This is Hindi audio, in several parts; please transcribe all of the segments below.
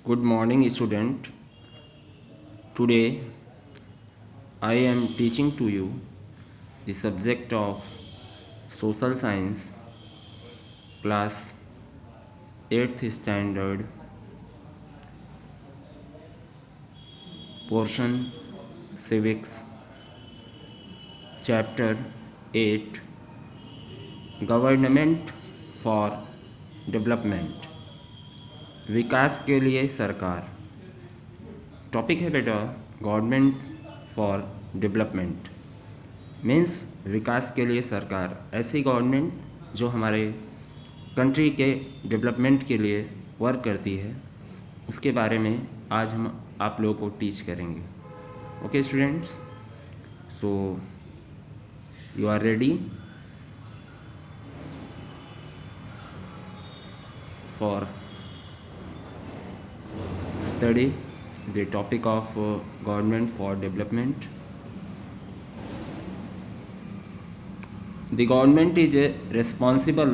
Good morning, student. Today I am teaching to you the subject of Social Science, class 8th standard, portion Civics, chapter 8, Government for Development, विकास के लिए सरकार। टॉपिक है बेटा गवर्नमेंट फॉर डेवलपमेंट मीन्स विकास के लिए सरकार, ऐसी गवर्नमेंट जो हमारे कंट्री के डेवलपमेंट के लिए वर्क करती है, उसके बारे में आज हम आप लोगों को टीच करेंगे। Okay students, so you are ready for study the topic of government for development. The government is responsible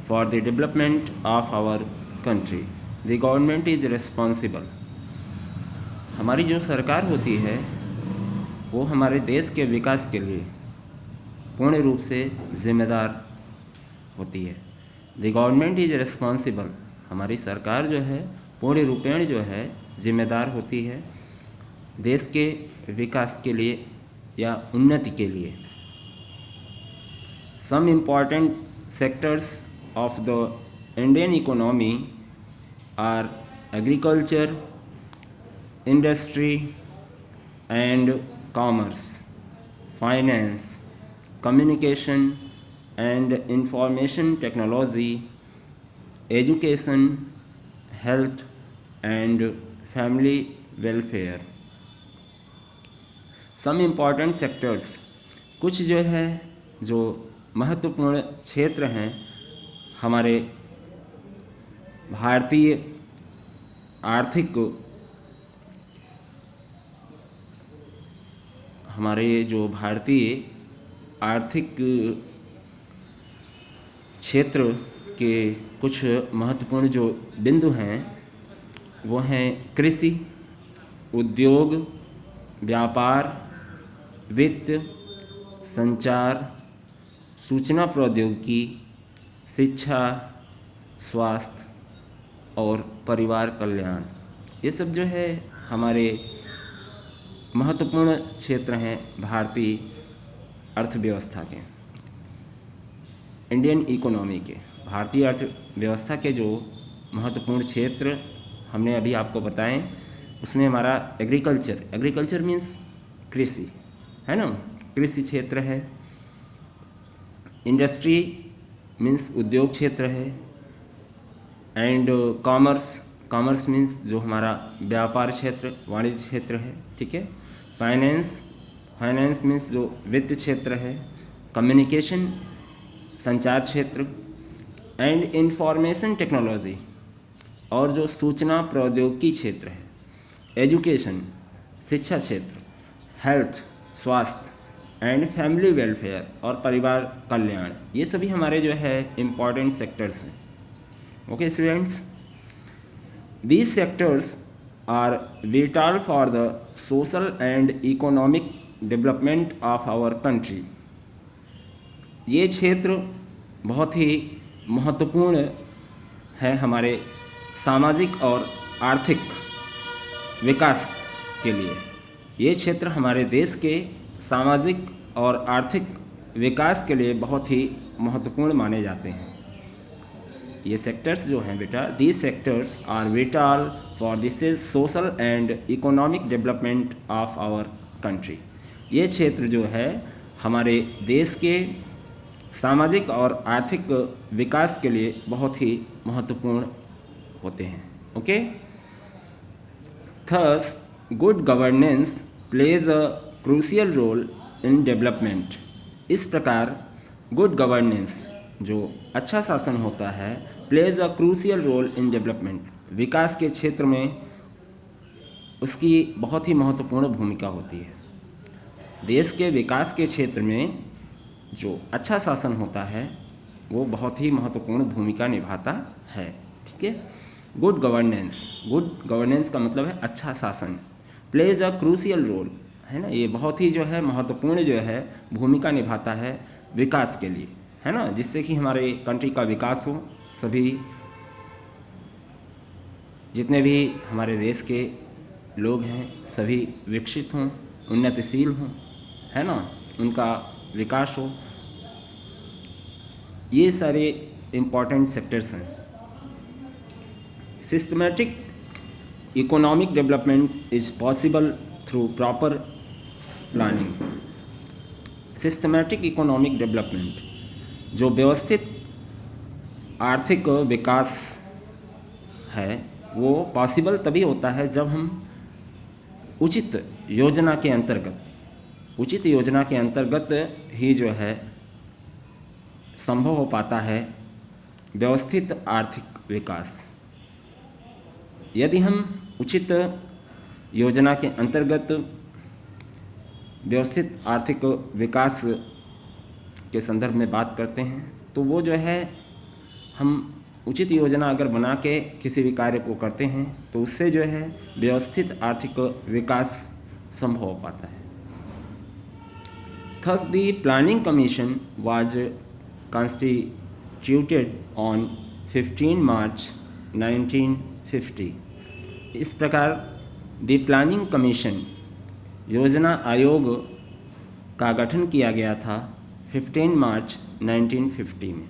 for the development of our country. The government is responsible. हमारी जो सरकार होती है वो हमारे देश के विकास के लिए पूर्ण रूप से जिम्मेदार होती है। The government is responsible. हमारी सरकार जो है पूर्ण रूपेण जो है जिम्मेदार होती है देश के विकास के लिए या उन्नति के लिए। Some important sectors of the Indian economy are agriculture, industry and commerce, finance, communication and information technology, education, health and family welfare. Some important sectors, कुछ जो है जो महत्वपूर्ण क्षेत्र हैं हमारे भारतीय आर्थिक, हमारे जो भारतीय आर्थिक क्षेत्र के कुछ महत्वपूर्ण जो बिंदु हैं वो हैं कृषि, उद्योग, व्यापार, वित्त, संचार, सूचना प्रौद्योगिकी, शिक्षा, स्वास्थ्य और परिवार कल्याण। ये सब जो है हमारे महत्वपूर्ण क्षेत्र हैं भारतीय अर्थव्यवस्था के, इंडियन इकोनॉमी के। भारतीय अर्थव्यवस्था के जो महत्वपूर्ण क्षेत्र हमने अभी आपको बताएं, उसमें हमारा एग्रीकल्चर मीन्स कृषि है ना, कृषि क्षेत्र है। इंडस्ट्री मीन्स उद्योग क्षेत्र है। एंड कॉमर्स मीन्स जो हमारा व्यापार क्षेत्र, वाणिज्य क्षेत्र है, ठीक है। फाइनेंस मीन्स जो वित्त क्षेत्र है। कम्युनिकेशन संचार क्षेत्र, एंड इंफॉर्मेशन टेक्नोलॉजी और जो सूचना प्रौद्योगिकी क्षेत्र है। एजुकेशन शिक्षा क्षेत्र, हेल्थ स्वास्थ्य एंड फैमिली वेलफेयर और परिवार कल्याण, ये सभी हमारे जो है इम्पॉर्टेंट सेक्टर्स हैं। Okay students, these sectors are vital for the social and economic development of our country. ये क्षेत्र बहुत ही महत्वपूर्ण है हमारे सामाजिक और आर्थिक विकास के लिए। ये क्षेत्र हमारे देश के सामाजिक और आर्थिक विकास के लिए बहुत ही महत्वपूर्ण माने जाते हैं। ये सेक्टर्स जो हैं बेटा, these sectors are vital for this social and economic development of our country. ये क्षेत्र जो है हमारे देश के सामाजिक और आर्थिक विकास के लिए बहुत ही महत्वपूर्ण होते हैं। Okay, thus good governance plays a crucial role in development. इस प्रकार गुड गवर्नेंस जो अच्छा शासन होता है, plays a crucial role in development, विकास के क्षेत्र में उसकी बहुत ही महत्वपूर्ण भूमिका होती है। देश के विकास के क्षेत्र में जो अच्छा शासन होता है वो बहुत ही महत्वपूर्ण भूमिका निभाता है, ठीक है। गुड गवर्नेंस का मतलब है अच्छा शासन। प्लेज अ क्रूशियल रोल, है ना, ये बहुत ही जो है महत्वपूर्ण जो है भूमिका निभाता है विकास के लिए, है ना, जिससे कि हमारे कंट्री का विकास हो, सभी जितने भी हमारे देश के लोग हैं सभी विकसित हों, उन्नतिशील हों, है ना, उनका विकास हो। ये सारे इम्पॉर्टेंट सेक्टर्स हैं। Systematic economic development is possible through proper planning. Systematic economic development, जो व्यवस्थित आर्थिक विकास है, वो पॉसिबल तभी होता है जब हम उचित योजना के अंतर्गत ही जो है संभव हो पाता है व्यवस्थित आर्थिक विकास। यदि हम उचित योजना के अंतर्गत व्यवस्थित आर्थिक विकास के संदर्भ में बात करते हैं तो वो जो है हम उचित योजना अगर बना के किसी भी कार्य को करते हैं तो उससे जो है व्यवस्थित आर्थिक विकास संभव हो पाता है। Thus the Planning Commission was constituted on 15 March 1950। इस प्रकार द प्लानिंग कमीशन योजना आयोग का गठन किया गया था 15 मार्च 1950 में।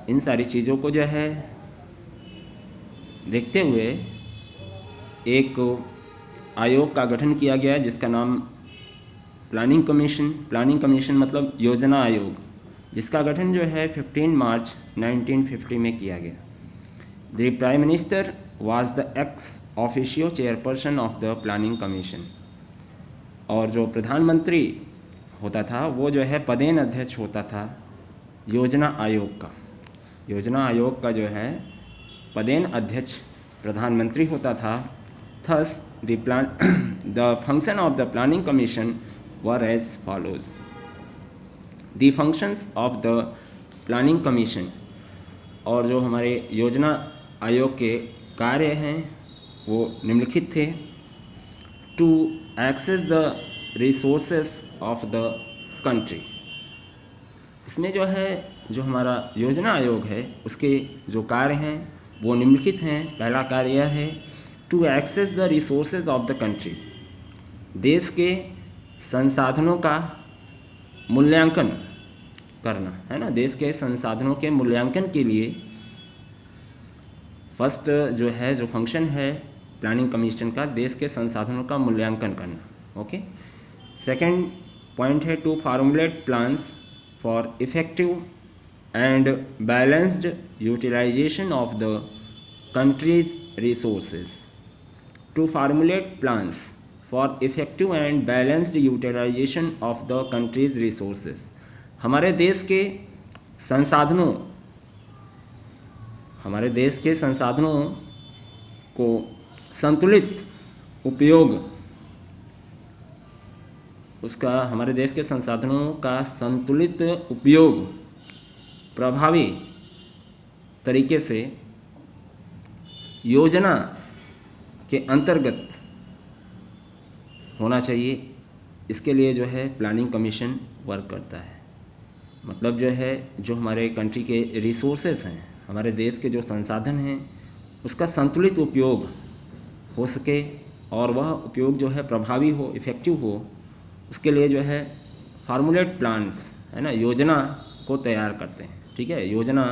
इन सारी चीज़ों को जो है देखते हुए एक आयोग का गठन किया गया जिसका नाम प्लानिंग कमीशन मतलब योजना आयोग, जिसका गठन जो है 15 मार्च 1950 में किया गया। The prime minister was the ex officio chairperson of the planning commission. और जो प्रधानमंत्री होता था वो जो है पदेन अध्यक्ष होता था योजना आयोग का। योजना आयोग का जो है पदेन अध्यक्ष प्रधानमंत्री होता था। Thus the function of the planning commission were as follows। The functions of the planning commission, और जो हमारे योजना आयोग के कार्य हैं वो निम्नलिखित थे। To access the resources of the country। इसमें जो है जो हमारा योजना आयोग है उसके जो कार्य हैं वो निम्नलिखित हैं। पहला कार्य यह है to access the resources of the country. देश के संसाधनों का मूल्यांकन करना, है ना, देश के संसाधनों के मूल्यांकन के लिए फर्स्ट जो फंक्शन है प्लानिंग कमीशन का देश के संसाधनों का मूल्यांकन करना। ओके। सेकंड पॉइंट है to formulate plans for effective and balanced utilization of the country's resources। To formulate plans for effective and balanced utilization of the country's resources। हमारे देश के संसाधनों को संतुलित उपयोग, हमारे देश के संसाधनों का संतुलित उपयोग प्रभावी तरीके से योजना के अंतर्गत होना चाहिए। इसके लिए जो है प्लानिंग कमीशन वर्क करता है। मतलब जो है जो हमारे कंट्री के रिसोर्सेस हैं, हमारे देश के जो संसाधन हैं उसका संतुलित उपयोग हो सके और वह उपयोग जो है प्रभावी हो, इफ़ेक्टिव हो, उसके लिए जो है फार्मुलेट प्लान्स, है ना, योजना को तैयार करते हैं। ठीक है, योजना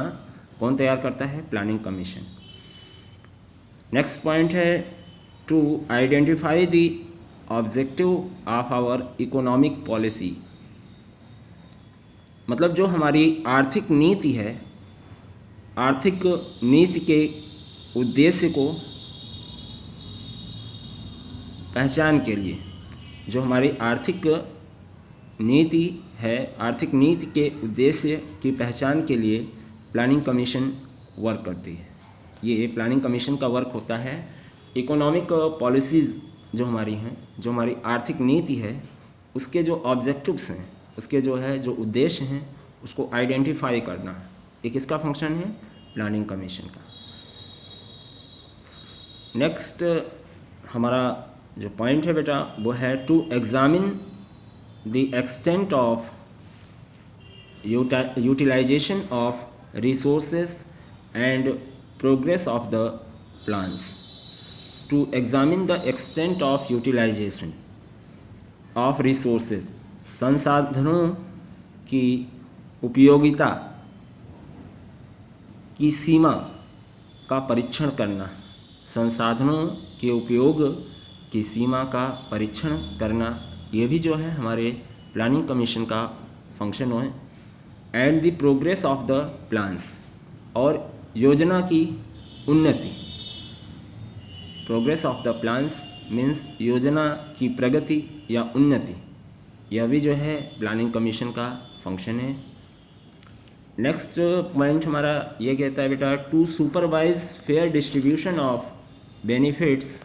कौन तैयार करता है? Planning commission. नेक्स्ट पॉइंट है to identify the objective of our economic policy. मतलब जो हमारी आर्थिक नीति है, आर्थिक नीति के उद्देश्य को पहचान के लिए, जो हमारी आर्थिक नीति है, आर्थिक नीति के उद्देश्य की पहचान के लिए प्लानिंग कमीशन वर्क करती है। ये प्लानिंग कमीशन का वर्क होता है इकोनॉमिक पॉलिसीज़ जो हमारी हैं, जो हमारी आर्थिक नीति है, उसके जो ऑब्जेक्टिव्स हैं, उसके जो उद्देश्य हैं, उसको आइडेंटिफाई करना। ये किसका फंक्शन है? प्लानिंग कमीशन का। नेक्स्ट हमारा जो पॉइंट है बेटा वो है to examine the extent of utilization of resources and progress of the plans. To examine the extent of utilization of resources, संसाधनों की उपयोगिता की सीमा का परीक्षण करना, संसाधनों के उपयोग की सीमा का परीक्षण करना, ये भी जो है हमारे प्लानिंग कमीशन का फंक्शन है। And the progress of the plans, और योजना की उन्नति, progress of the plans means योजना की प्रगति या उन्नति, यह भी जो है प्लानिंग कमीशन का फंक्शन है। नेक्स्ट पॉइंट हमारा ये कहता है बेटा to supervise fair distribution of benefits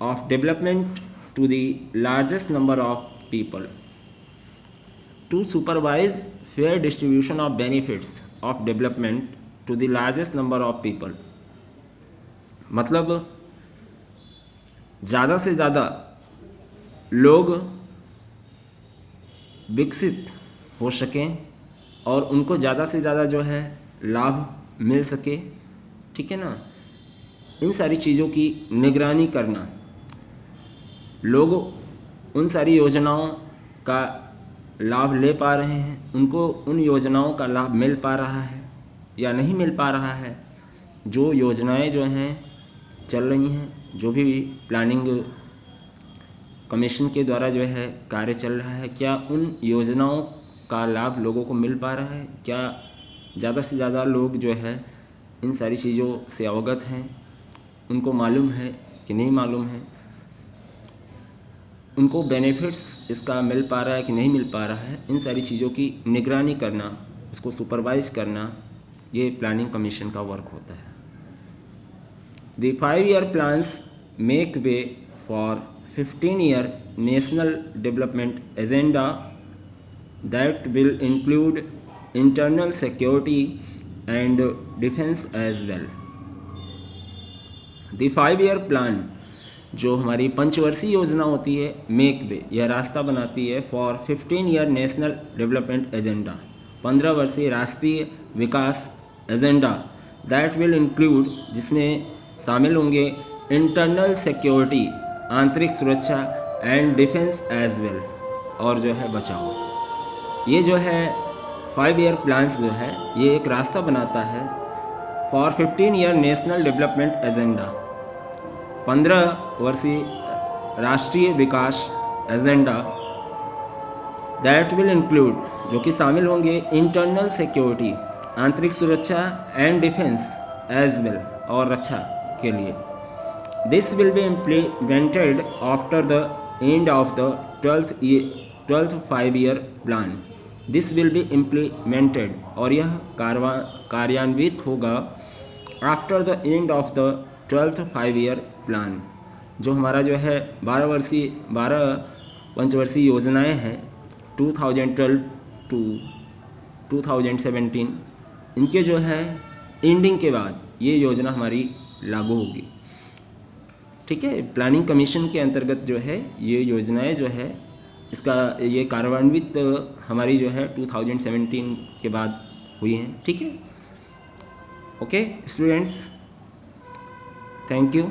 of development to the largest number of people. To supervise fair distribution of benefits of development to the largest number of people, मतलब ज़्यादा से ज़्यादा लोग विकसित हो सकें और उनको ज़्यादा से ज़्यादा जो है लाभ मिल सके, ठीक है ना। इन सारी चीज़ों की निगरानी करना, लोग उन सारी योजनाओं का लाभ ले पा रहे हैं, उनको उन योजनाओं का लाभ मिल पा रहा है या नहीं मिल पा रहा है, जो योजनाएं जो हैं चल रही हैं, जो भी प्लानिंग कमीशन के द्वारा जो है कार्य चल रहा है, क्या उन योजनाओं का लाभ लोगों को मिल पा रहा है, क्या ज़्यादा से ज़्यादा लोग जो है इन सारी चीज़ों से अवगत हैं, उनको मालूम है कि नहीं मालूम है, उनको बेनिफिट्स इसका मिल पा रहा है कि नहीं मिल पा रहा है, इन सारी चीज़ों की निगरानी करना, उसको सुपरवाइज करना, ये प्लानिंग कमीशन का वर्क होता है। The 5-year plans make way for 15-year national development agenda that will include internal security and defence as well. The 5-year plan जो हमारी पंचवर्षीय योजना होती है, मेक वे, यह रास्ता बनाती है for 15-year national development agenda, 15 वर्षीय राष्ट्रीय विकास एजेंडा दैट विल इंक्लूड, जिसमें शामिल होंगे इंटरनल सिक्योरिटी, आंतरिक सुरक्षा, एंड डिफेंस एज वेल, और जो है बचाव। ये जो है 5-year प्लान्स जो है ये एक रास्ता बनाता है for 15-year national development agenda, 15 वर्षीय राष्ट्रीय विकास एजेंडा दैट विल इंक्लूड, जो कि शामिल होंगे इंटरनल सिक्योरिटी, आंतरिक सुरक्षा, एंड डिफेंस एज वेल, और रक्षा के लिए। This will be implemented after the end of the 12th 5-year plan. This will be implemented, और यह कार्यान्वित होगा after the end of the 12th 5-year plan, जो हमारा जो है 12 पंचवर्षीय योजनाएं हैं 2012 to 2017, इनके जो है एंडिंग के बाद ये योजना हमारी लागू होगी, ठीक है। प्लानिंग कमीशन के अंतर्गत जो है ये योजनाएं जो है इसका ये कार्यान्वित हमारी जो है 2017 के बाद हुई हैं, ठीक है। Okay students, thank you.